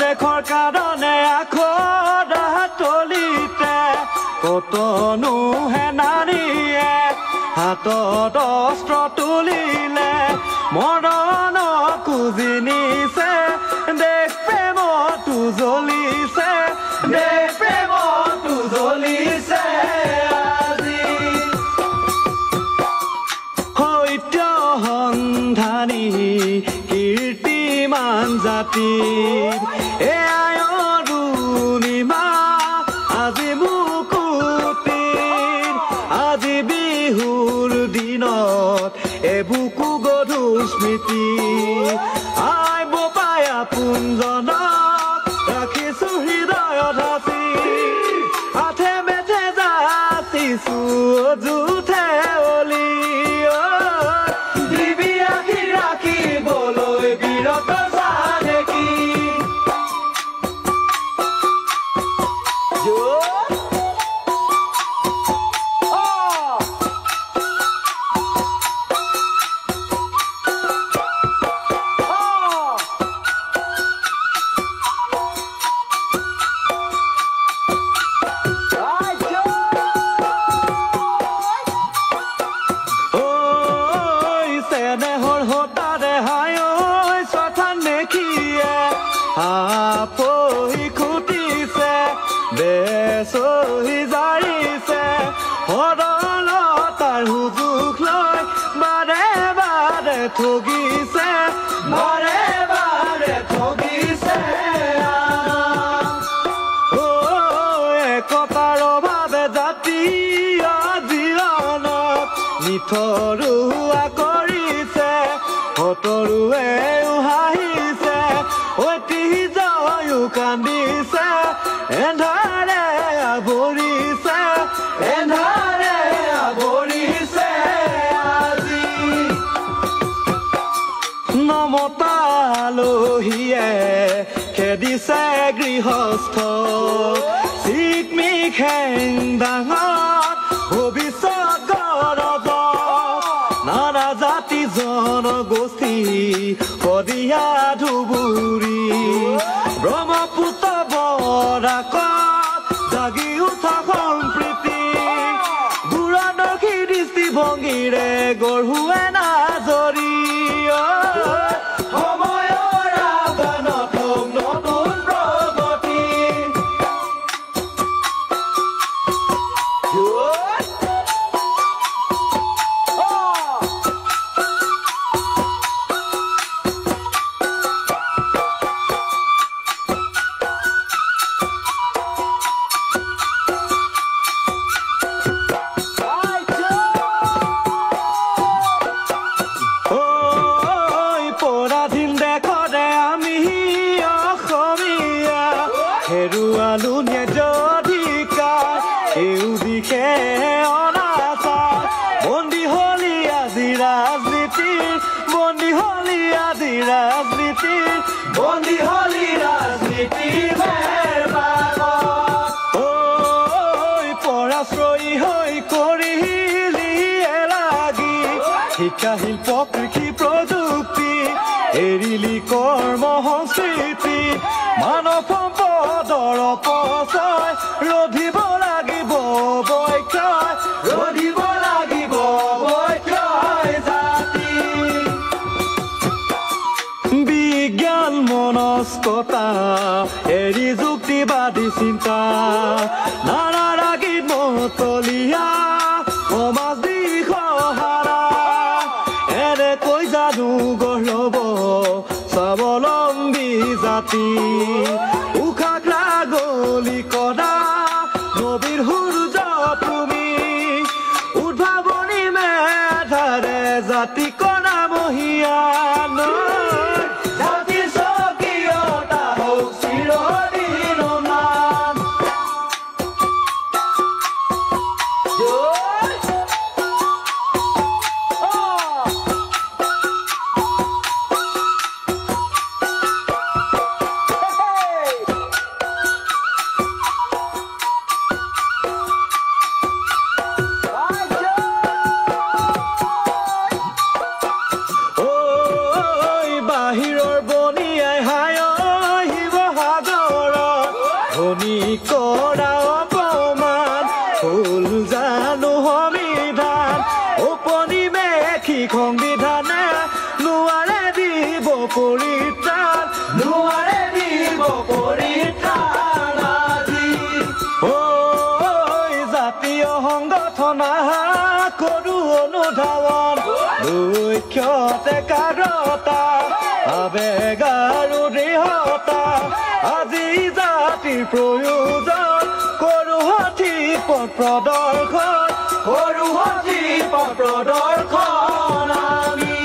দেশৰ কাৰণে আখৰ তলিতে কতনো সেনানীয়ে হাতত অস্ত্ৰ তুলিলে মৰণক খুজি নিছে দেশ প্ৰেমতো জ্বলিছে দেশ প্ৰেমতো জ্বলিছে আজি সত্য সন্ধানী কীৰ্তিমান জাতি এয়াই অৰুণিমা আজি মুকুতিৰ আজি বিহুৰ দিনত এবুকু গধুৰ স্মৃতি আই বোপাই আপোনজনক ৰাখিছো হৃদয়ত সাঁচি আঠে মেঠে যাচিছো অযুথে অলি দিবি আখি ৰাখিবলৈ বিৰত দেখি বেচহি জাৰিছে সৰলতাৰ সুযোগ লৈ বাৰে বাৰে ঠগিছে বাৰে বাৰে ঠগিছে একতাৰ অভাৱে জাতীয় জীৱনত নিথৰুৱা কৰিছে সতৰুৱেও হাঁহিছে ঐতিহ্যও কান্দিছে এন্ধাৰে আৱৰিছে এন্ধাৰে আৱৰিছে আজি নমতা আলহীয়ে খেদিছে গৃহস্থ চিকমিক হেং ডাঙৰ ভৱিষ্যত গৰজ নানা জাতি জনগোষ্ঠী শদিয়া ধুবুৰী ব্ৰহ্মপুত্ৰ বৰাকত জাগি উঠা সম্প্ৰীতি দূৰদৰ্শী দৃষ্টিভংগীৰে গঢ়ুৱে নাজৰি সময়ৰ আহ্বানত নতুন প্ৰগতি হেৰুৱালো ন্যায়াধিকাৰ এও দিশে অনাচাৰ বন্দী হলি আজি ৰাজনীতিৰ বন্দী হলি আজি ৰাজনীতিৰ বন্দী হলি ৰাজনীতিৰ পৰাশ্ৰয়ী হৈ কৰিলি এলাগি শিক্ষা শিল্প কৃষি প্ৰযুক্তি এৰিলি কৰ্ম সংস্কৃতি মানৱ সম্পদৰ অপচয় ৰধিব লাগিব বৈক্ষয় ৰধিব লাগিব বৈক্ষয় জাতি বিজ্ঞান মনস্কতা এৰি যুক্তিবাদী চিন্তা নানা ৰাগীত মতলীয়া সমাজ দিশহাৰা এনেকৈ যাদু গঢ় ল'ব স্বাৱলম্বী জাতি উশাগ্ৰা গলি কদা নবীৰ সূৰ্য তুমি উদ্ভাৱনী মেধাৰে জাতি কণা মহিয়ান জাতিৰ স্বকীয়তা হওক চিৰদিনমান আপুনি কৰা অপমান ফুল জানো সংবিধান ঔপনিবেশিক সংবিধানে নোৱাৰে দিব পৰিত্ৰাণ নোৱাৰে দিব পৰিত্ৰাণ আজি জাতীয় সংগঠন কৰো অনুধাৱন লক্ষ্যতে কাৰতা আবেগ আৰু দৃঢ়তা আজি জাতিৰ প্ৰয়োজন কৰো সঠিক পথ প্ৰদৰ্শন আমি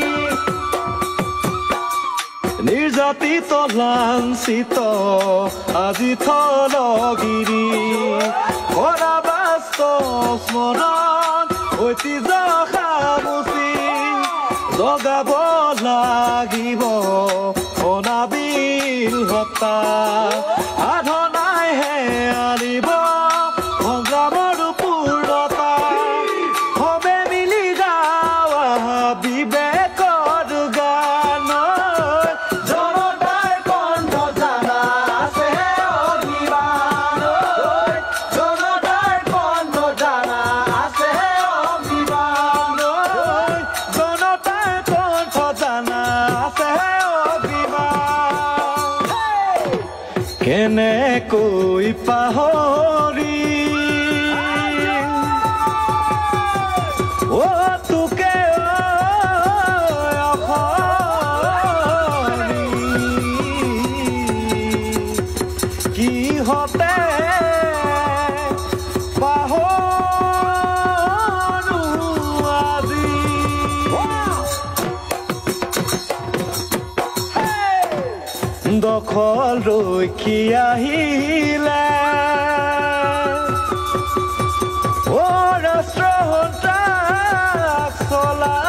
নিৰ্যাতিত লাঞ্ছিত আজি থলগিৰি কৰা বাস্তৱ স্মৰণ ঐতিহ্য সামুচি জগাব লাগিব অনাবিল হত্যা সাধনাইহে আনিব সংগ্ৰামৰ পূৰ্ণতা সবে মিলি গাৱা বিবেকৰ গান জনতাৰ কণ্ঠ জানা আছে অভিমান জনতাৰ কণ্ঠ জানা আছে অভিমান জনতাৰ কণ্ঠ জানা আছে অভিমান কেনেকৈ পাহৰি তোকে কিহতে পাহৰো আজি দখল ৰখি আহিলে ৰাষ্ট্ৰ সন্ত্ৰাস চলা